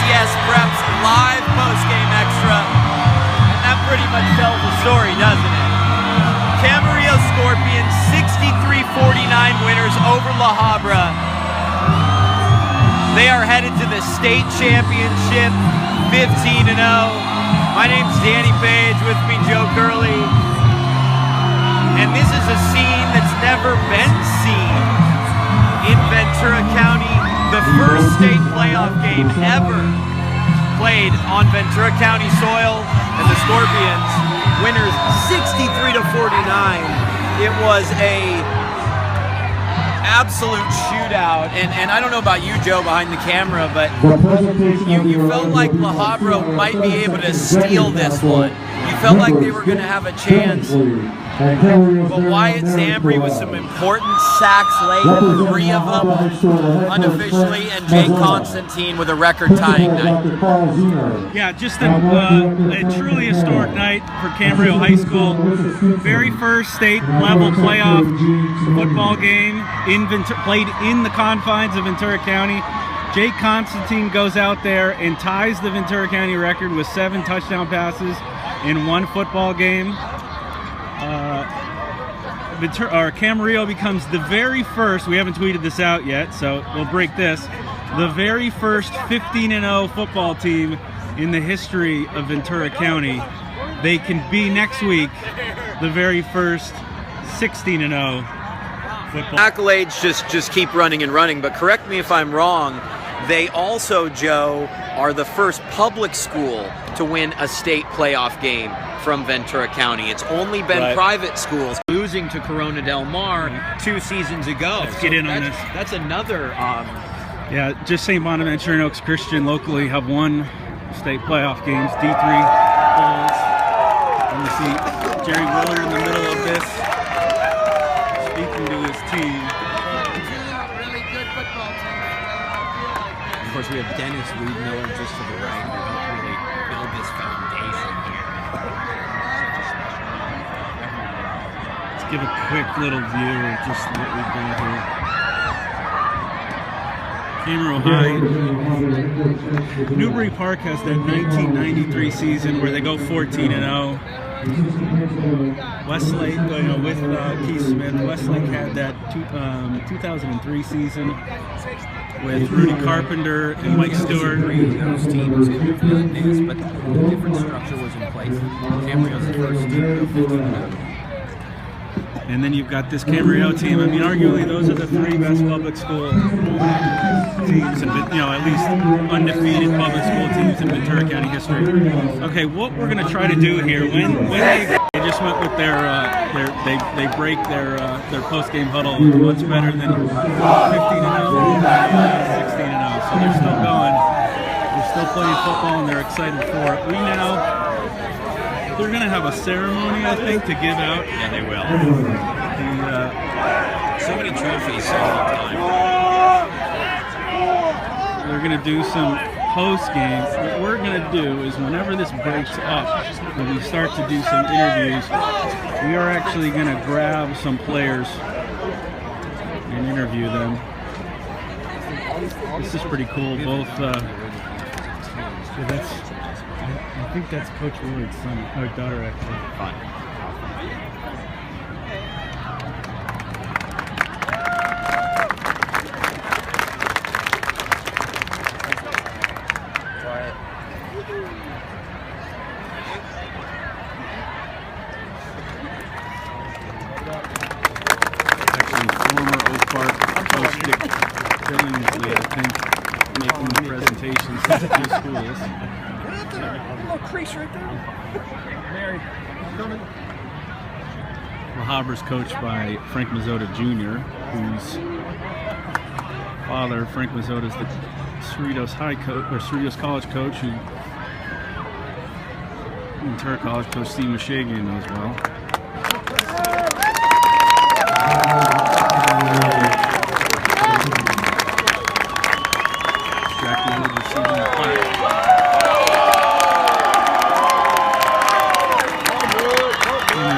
VCS Preps live postgame extra. And that pretty much tells the story, doesn't it? Camarillo Scorpions 63-49 winners over La Habra. They are headed to the state championship 15-0. My name's Danny Page, with me Joe Curley. And this is a scene that's never been seen in Ventura County. The first state playoff game ever played on Ventura County soil, and the Scorpions winners 63-49. It was a absolute shootout, and I don't know about you, Joe, behind the camera, but you felt like La Habra might be able to steal this one. You felt like they were going to have a chance. But Wyatt Zambry with some important sacks late, 3 of them unofficially, and Jake Constantine with a record-tying night. Yeah, just a truly historic night for Camarillo High School. Very first state-level playoff football game played in the confines of Ventura County. Jake Constantine goes out there and ties the Ventura County record with 7 touchdown passes in 1 football game. Camarillo becomes the very first, we haven't tweeted this out yet, so we'll break this, the very first 15-0 football team in the history of Ventura County. They can be next week the very first 16-0 football. Accolades just keep running and running, but correct me if I'm wrong, they also, Joe, are the first public school to win a state playoff game from Ventura County. It's only been private schools, losing to Corona Del Mar 2 seasons ago. Let's get in on this. That's another... yeah, just St. Bonaventure and Oaks Christian locally have won state playoff games, D3 Bulls. And you see Jerry Willard in the middle of this, speaking to his team. Of course, we have Dennis Weed-Miller just to the right, who helped really build this foundation here. Let's give a quick little view of just what we've done here. Camarillo High. Newbury Park has that 1993 season where they go 14-0. Westlake, with Keith Smith, Westlake had that 2003 season with Rudy Carpenter and Mike Stewart. Those teams could have done this, but a different structure was in place. Camarillo's the first team to go 15-0. And then you've got this Camarillo team. I mean, arguably those are the 3 best public school teams, at least undefeated public school teams in Ventura County history. Okay, what we're going to try to do here, when they just went with they break their post-game huddle. What's better than 15-0, 16-0? So they're still going. They're still playing football, and they're excited for it. They're going to have a ceremony, I think, to give out. Yeah, they will. So many trophies all the time. They're going to do some post-game. What we're going to do is whenever this breaks up and we start to do some interviews, we are actually going to grab some players and interview them. This is pretty cool. Both, I think that's Coach Willard's son, or daughter, actually. Fine. Actually, former Oak Park coach Dick Billingsley, I think, making the presentations to the 2 schools. Little crease right there. Mary, coming. La Habra's coached by Frank Mazzota Jr., whose father, Frank Mazzota, is the Cerritos High coach, or Cerritos College coach, who Ventura College coach Steve Mishagian knows well. Jack Willard receiving the punt.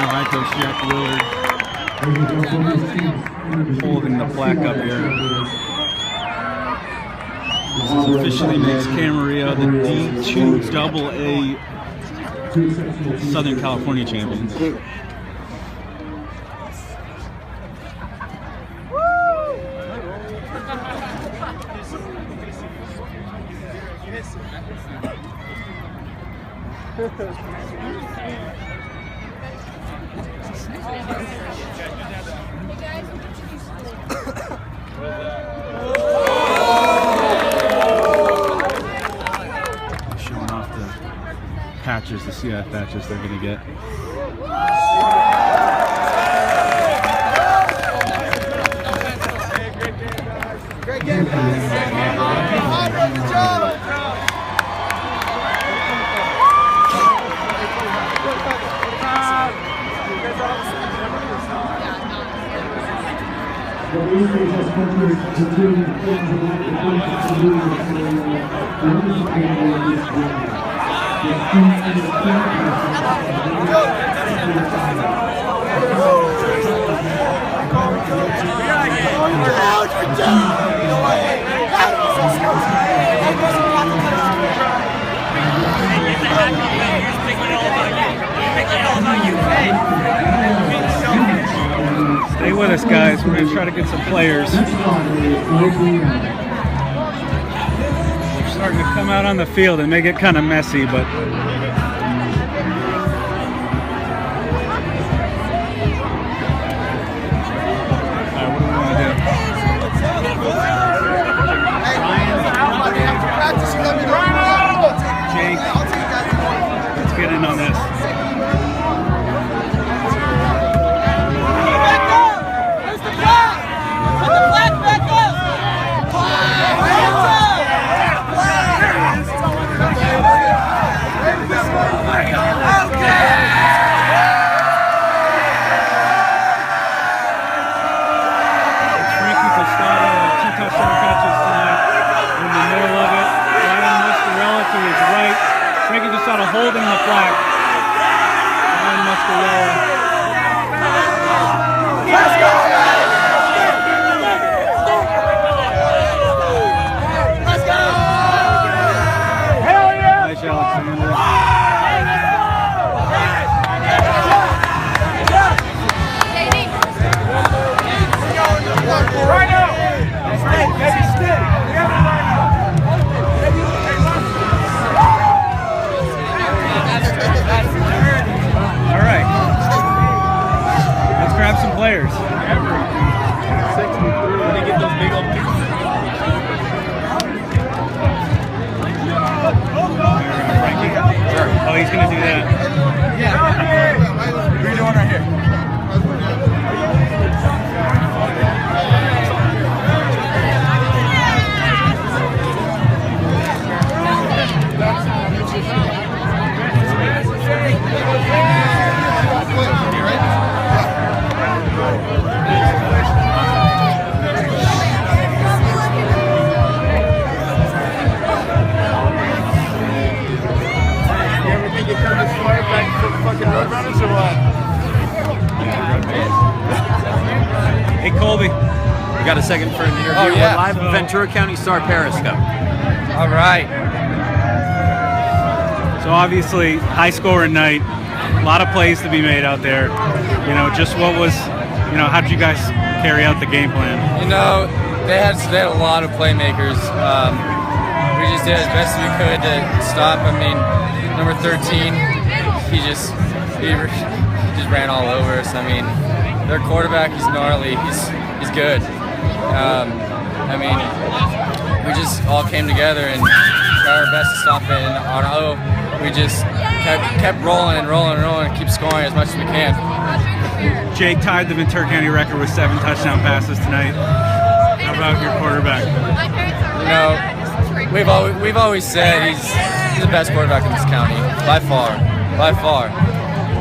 High coach Jack Willard holding the plaque up here. This officially makes Camarillo the D2-AA Southern California champions. Showing off the patches, the CIF patches they're going to get. Great game, guys. Habra, good job. Stay with us, guys. We're going to try to get some players. They're starting to come out on the field and make it kind of messy, but Jake, let's get in on this. Frankie Tostado, 2 touchdown catches tonight. In the middle of it, Muscarella to his right. Frankie Tostado holding the flag. And Muscarella. Let's go! Let's go! Hell yeah! Nice, Alexander. Right now! Stick, baby, stick! All right. Let's grab some players. Frankie? Sure. Oh, he's going to do that. Yeah. What are you doing right here? Hey, Colby. We got a second for an interview. Oh, yeah. We're live from Ventura County Star Periscope. All right. So obviously, high scoring night. A lot of plays to be made out there. You know, just what was, you know, how did you guys carry out the game plan? You know, they had a lot of playmakers. We just did as best we could to stop. I mean, number 13, he just ran all over us. I mean, their quarterback, he's gnarly. He's good. I mean, we just all came together and tried our best to stop it. And on O, we just kept rolling and rolling and rolling and keep scoring as much as we can. Jake tied the Ventura County record with 7 touchdown passes tonight. How about your quarterback? You know, we've always said he's the best quarterback in this county, by far.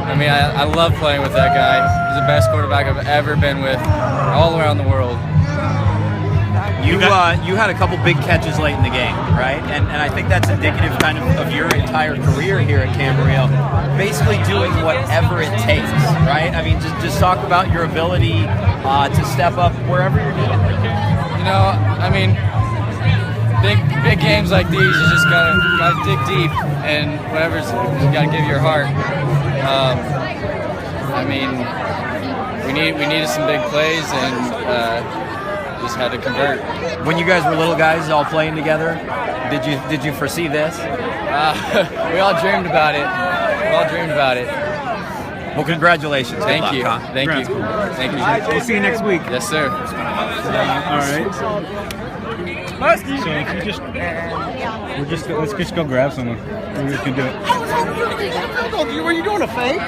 I mean, I love playing with that guy. He's the best quarterback I've ever been with, all around the world. You had a couple big catches late in the game, right? And I think that's indicative kind of your entire career here at Camarillo. Basically doing whatever it takes, right? I mean, just talk about your ability to step up wherever you're needed. You know, I mean, big games like these, you just gotta dig deep, and whatever's you gotta give your heart. I mean, we needed some big plays, and just had to convert. When you guys were little guys all playing together, did you foresee this? We all dreamed about it. Well, congratulations. Thank you. Constantine. Thank you. Thank you. We'll see you next week. Yes, sir. All right. So if you let's just go grab someone. We're just gonna do it. Were you doing a fake?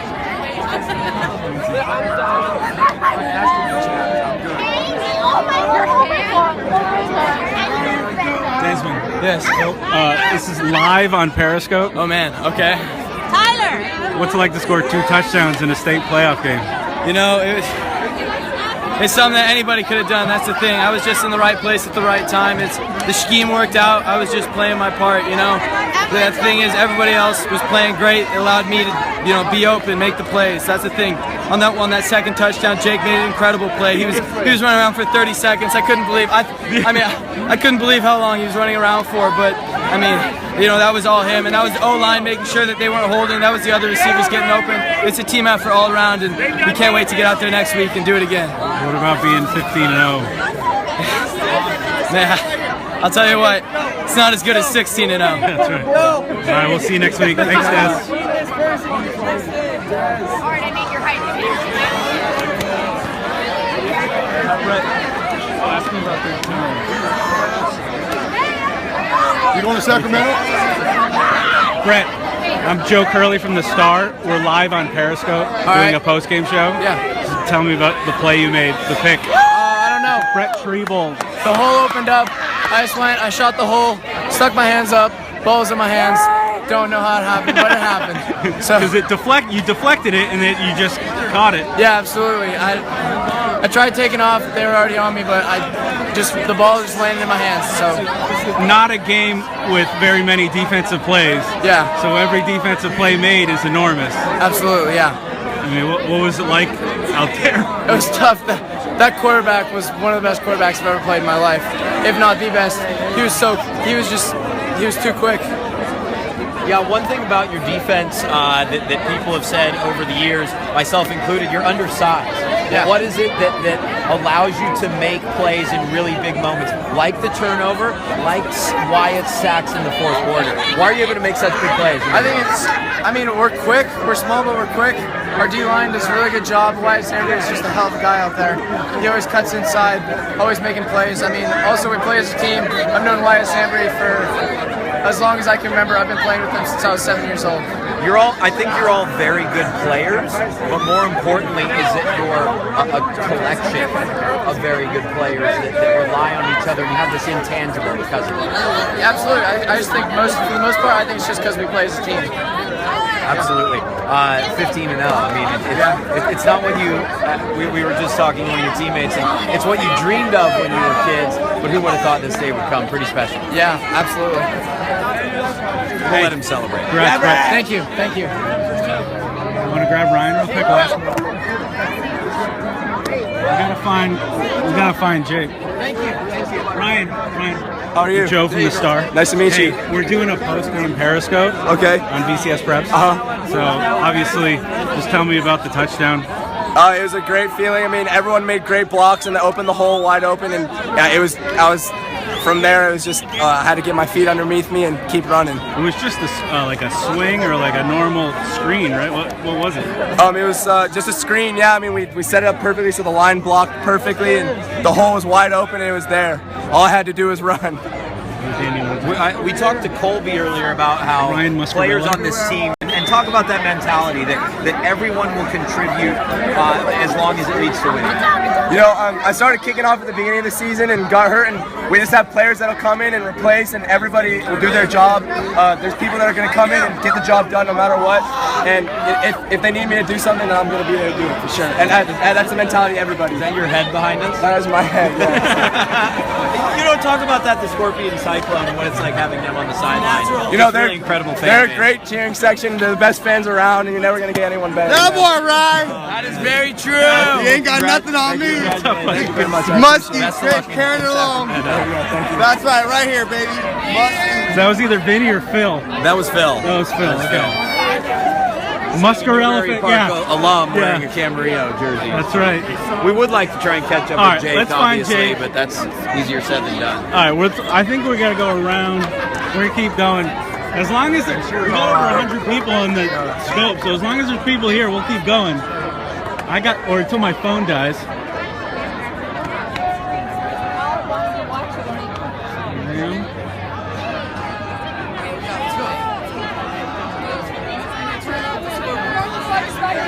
Desmond. Yes. This is live on Periscope. Oh man. Okay. Tyler! What's it like to score 2 touchdowns in a state playoff game? You know, it's something that anybody could have done. That's the thing. I was just in the right place at the right time. The scheme worked out. I was just playing my part, you know. The thing is, everybody else was playing great. It allowed me to, you know, be open, make the plays. That's the thing. On that second touchdown, Jake made an incredible play. He was running around for 30 seconds. I couldn't believe. I couldn't believe how long he was running around for. But I mean, you know, that was all him, and that was the O-line making sure that they weren't holding. That was the other receivers getting open. It's a team effort all around, and we can't wait to get out there next week and do it again. What about being 15-0? Man, I'll tell you what, it's not as good as 16-0. That's right. All right, we'll see you next week. Thanks, Des. Alright, I need your height. You going to Sacramento? Brett, I'm Joe Curley from the Star. We're live on Periscope doing a post-game show. Yeah. Tell me about the play you made, the pick. I don't know. Brett Triebold. The hole opened up. I just went, I shot the hole, stuck my hands up, balls in my hands. Don't know how it happened, but it happened. So, because you deflected it and then you just caught it. Yeah, absolutely. I tried taking off. They were already on me, but the ball just landed in my hands. So not a game with very many defensive plays. Yeah. So every defensive play made is enormous. Absolutely, yeah. I mean, what was it like out there? It was tough. That quarterback was one of the best quarterbacks I've ever played in my life, if not the best. He was too quick. Yeah, one thing about your defense that people have said over the years, myself included, you're undersized. Yeah. What is it that allows you to make plays in really big moments, like the turnover, like Wyatt's sacks in the fourth quarter? Why are you able to make such big plays? I mean, we're quick. We're small, but we're quick. Our D-line does a really good job. Wyatt Sanders is just a hell of a guy out there. He always cuts inside, always making plays. I mean, also we play as a team. I've known Wyatt Sanders for as long as I can remember. I've been playing with him since I was 7 years old. I think you're all very good players, but more importantly is that you're a collection of very good players that rely on each other and you have this intangible because of it. Yeah, absolutely. I just think for the most part, I think it's just because we play as a team. Absolutely. 15-0. I mean, it's not what you. We were just talking to one of your teammates, and it's what you dreamed of when you were kids. But who would have thought this day would come? Pretty special. Yeah, absolutely. We'll let him celebrate. Congrats, Brett. Thank you. You want to grab Ryan real quick? We gotta find Jake. Thank you. Ryan. How are you? Joe from the Star. Nice to meet you. We're doing a post-game Periscope. Okay. On VCS Preps. Uh-huh. So obviously, just tell me about the touchdown. It was a great feeling. I mean, everyone made great blocks and they opened the hole wide open, and from there, it was just I had to get my feet underneath me and keep running. It was just like a swing or like a normal screen, right? What was it? It was just a screen. Yeah, I mean, we set it up perfectly so the line blocked perfectly, and the hole was wide open and it was there. All I had to do was run. We talked to Colby earlier about how players on this team, and talk about that mentality that everyone will contribute as long as it leads to winning. You know, I started kicking off at the beginning of the season and got hurt, and we just have players that'll come in and replace, and everybody will do their job. There's people that are going to come in and get the job done no matter what, and if they need me to do something, then I'm going to be there to do it for sure. And that's the mentality of everybody. Is that your head behind us? That is my head, yeah. You don't talk about that, the Scorpion Cyclone, and what it's like having them on the sideline. You know, they're really incredible fans. They're a great cheering section. They're the best fans around, and you're never going to get anyone better. That boy, Ryan. That is very true. He ain't got nothing on me. baby. Congratulations. Musty, Best of Fish, luck. carrying it along. That's right here, baby. Musty. So that was either Vinny or Phil. That was Phil. That was Phil. Okay. Muscarella, yeah. Alum wearing a Camarillo jersey. That's right. We would like to try and catch up All with right, Jake, let's find obviously, Jake. but that's easier said than done. All right, I think we got to go around. We're going to keep going. As long as there's over 100 people in the scope, so as long as there's people here, we'll keep going. Or until my phone dies.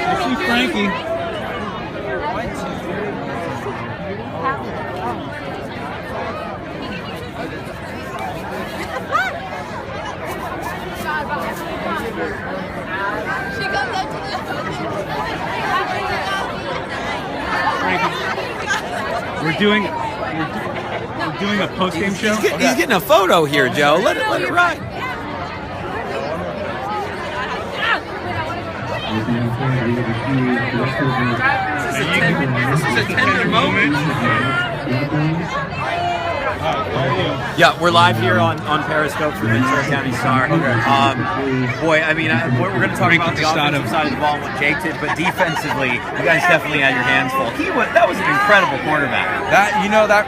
I see Frankie. We're doing a post-game show. He's getting a photo here, Joe. Let it ride. This is a tender moment. Yeah, we're live here on Periscope for Ventura County Star. Boy, I mean, we're going to talk about the offensive side of the ball and what Jake did, but defensively, you guys definitely had your hands full. That was an incredible quarterback. That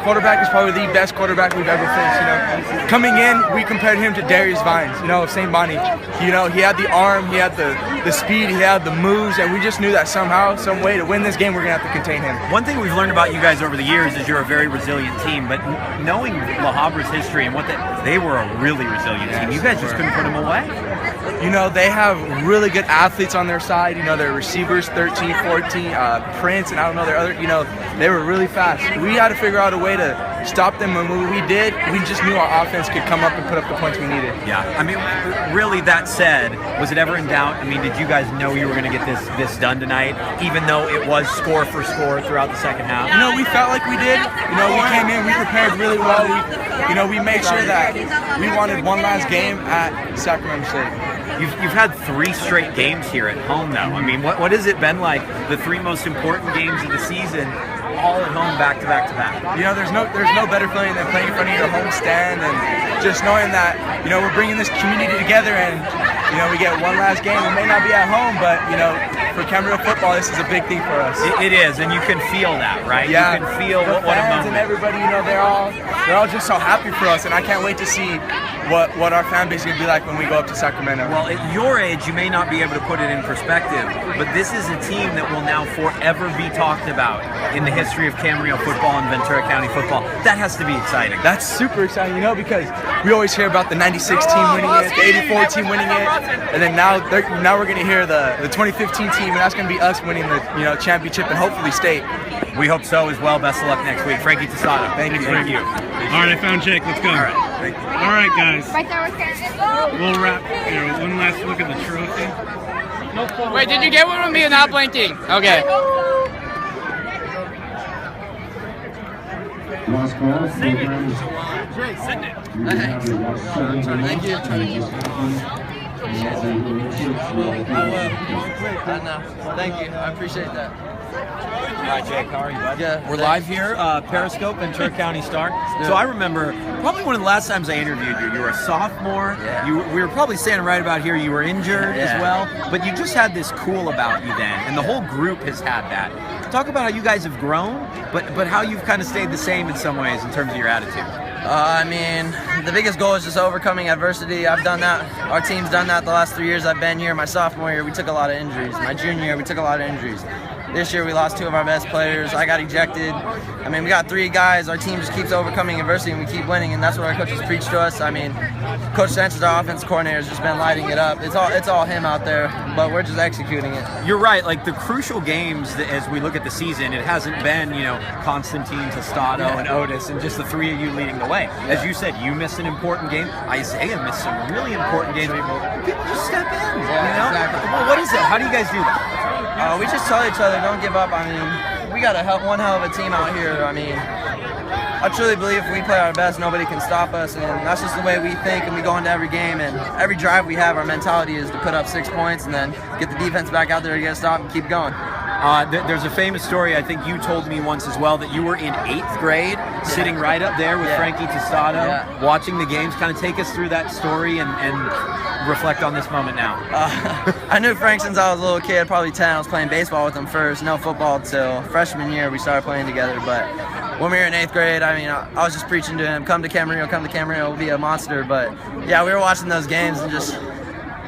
quarterback is probably the best quarterback we've ever faced. Coming in, we compared him to Darius Vines, of St. Bonnie. He had the arm, he had the speed, he had the moves, and we just knew that somehow, some way to win this game, we're going to have to contain him. One thing we've learned about you guys over the years is you're a very resilient team, but knowing Habra's history and they were a really resilient team. You guys just couldn't put them away. They have really good athletes on their side. Their receivers, 13, 14, Prince, and I don't know their other. They were really fast. We had to figure out a way to stop them, and when we did, we just knew our offense could come up and put up the points we needed. Yeah, I mean, really, that said, was it ever in doubt? I mean, did you guys know you were going to get this done tonight, even though it was score for score throughout the second half? We felt like we did. We came in, we prepared really well. We made sure that we wanted one last game at Sacramento State. You've had 3 straight games here at home, though. I mean, what has it been like? The 3 most important games of the season, all at home, back to back to back. There's no better feeling than playing in front of your home stand and just knowing that we're bringing this community together and we get one last game. We may not be at home, but for Camarillo football, this is a big thing for us. It is, and you can feel that, right? Yeah, you can feel the what a fans moment. and everybody. They're all just so happy for us, and I can't wait to see what our fan base is going to be like when we go up to Sacramento. Well, at your age, you may not be able to put it in perspective, but this is a team that will now forever be talked about in the history of Camarillo football and Ventura County football. That has to be exciting. That's super exciting, because we always hear about the 96 team winning it, the 84 team winning it, and then now we're going to hear the 2015 team, and that's going to be us winning the championship and hopefully state. We hope so as well. Best of luck next week. Frankie Tostado. Thank you. All right, I found Jake. Let's go. All right. Thank you. All right, guys. Right there with Karen. We'll wrap here. One last look at the trophy. Wait, did you get one with me without blinking? Okay. Last call. Thank you. Thank you. I appreciate that. All right, Jake, how are you, bud? Yeah. We're live here, Periscope, Ventura County Star. So I remember probably one of the last times I interviewed you. You were a sophomore. Yeah. We were probably standing right about here. You were injured as well, but you just had this cool about you then, and the whole group has had that. Talk about how you guys have grown, but how you've kind of stayed the same in some ways in terms of your attitude. I mean, the biggest goal is just overcoming adversity. I've done that. Our team's done that the last 3 years I've been here. My sophomore year, we took a lot of injuries. My junior year, we took a lot of injuries. This year, we lost 2 of our best players. I got ejected. I mean, we got 3 guys. Our team just keeps overcoming adversity, and we keep winning, and that's what our coaches preach to us. I mean, Coach Sanchez, our offensive coordinator, has just been lighting it up. It's all him out there, but we're just executing it. You're right. Like the crucial games that, as we look at the season, it hasn't been, Constantine, Tostado, and Otis, and just the 3 of you leading the way. As you said, you missed an important game. Isaiah missed some really important games. People just step in. Exactly. Well, what is it? How do you guys do that? We just tell each other, don't give up. I mean, we got one hell of a team out here. I mean, I truly believe if we play our best, nobody can stop us, and that's just the way we think, and we go into every game, and every drive we have, our mentality is to put up 6 points and then get the defense back out there to get a stop and keep going. There's a famous story, I think you told me once as well, that you were in 8th grade, sitting right up there with Frankie Tostado, watching the games. Kind of take us through that story and reflect on this moment now. I knew Frank since I was a little kid, probably 10. I was playing baseball with him first, no football till freshman year we started playing together. But when we were in 8th grade, I mean, I was just preaching to him, come to Camarillo, we'll be a monster. But yeah, we were watching those games, and just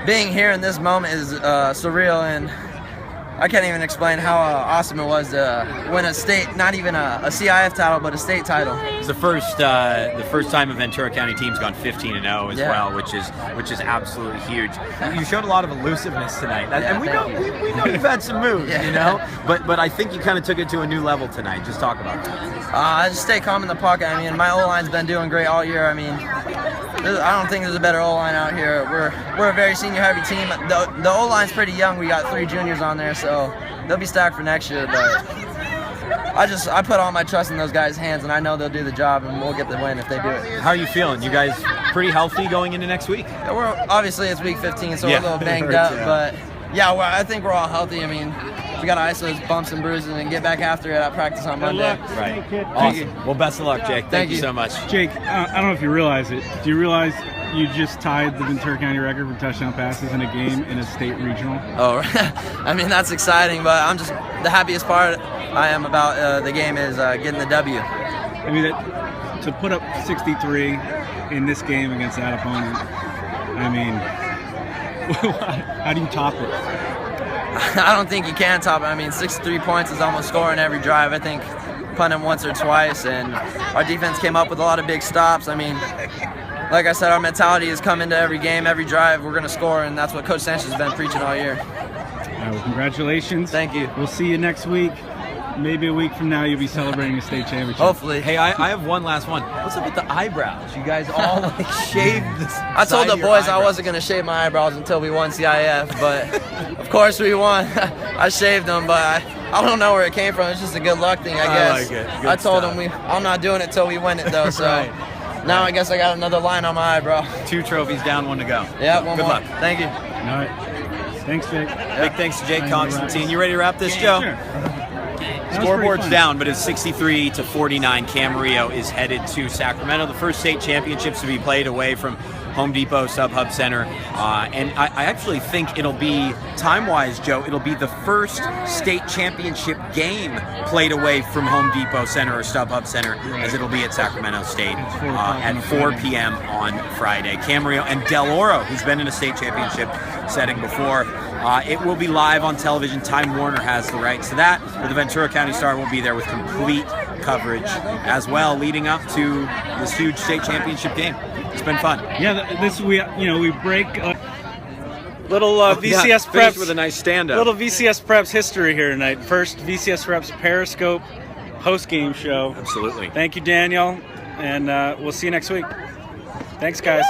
being here in this moment is surreal, and I can't even explain how awesome it was to win a state, not even a CIF title, but a state title. It's the first time a Ventura County team's gone 15-0 as well, which is absolutely huge. You showed a lot of elusiveness tonight, and we know you've had some moves, you know, but I think you kind of took it to a new level tonight. Just talk about that. I just stay calm in the pocket. I mean, my O-line's been doing great all year. I mean, I don't think there's a better O-line out here. We're a very senior-heavy team. The O-line's pretty young. We got 3 juniors on there, so they'll be stacked for next year. But I put all my trust in those guys' hands, and I know they'll do the job, and we'll get the win if they do it. How are you feeling? You guys pretty healthy going into next week? Obviously it's week 15, so we're a little banged up, but yeah, I think we're all healthy. I mean, we got to ice those bumps and bruises and get back after it at practice on Monday. Right. Awesome. Well, best of luck, Jake. Thank you so much. Jake, I don't know if you realize it. Do you realize you just tied the Ventura County record for touchdown passes in a game in a state regional? Oh, I mean, that's exciting, but I'm just the happiest part I am about the game is getting the W. I mean, to put up 63 in this game against that opponent, I mean, how do you top it? I don't think you can top it. I mean, 63 points is almost scoring every drive. I think punting once or twice, and our defense came up with a lot of big stops. I mean, like I said, our mentality is come into every game, every drive, we're going to score, and that's what Coach Sanchez has been preaching all year. All right, well, congratulations. Thank you. We'll see you next week. Maybe a week from now, you'll be celebrating a state championship. Hopefully. Hey, I have one last one. What's up with the eyebrows? You guys all shaved this. I told the boys I wasn't going to shave my eyebrows until we won CIF, but of course we won. I shaved them, but I don't know where it came from. It's just a good luck thing, I guess. I like it. Good I told stuff. them I'm not doing it till we win it, though, so Right. now I guess I got another line on my eyebrow. 2 trophies down, 1 to go. Yeah, one Good more. luck. Thank you. All right. Thanks, Jake. Big thanks to Jake Constantine. You ready to wrap this, Joe? Sure. Scoreboard's down, but it's 63-49. Camarillo is headed to Sacramento. The first state championships to be played away from Home Depot Sub-Hub Center. And I actually think it'll be, time-wise, Joe, it'll be the first state championship game played away from Home Depot Center or StubHub Center, as it'll be at Sacramento State at 4 p.m. on Friday. Camarillo and Del Oro, who's been in a state championship setting before. It will be live on television. Time Warner has the rights to that, but the Ventura County Star will be there with complete coverage as well, leading up to this huge state championship game. It's been fun. Yeah, we break little VCS Finished preps with a nice stand-up. Little VCS preps history here tonight. First VCS preps Periscope post-game show. Absolutely. Thank you, Daniel, and we'll see you next week. Thanks, guys.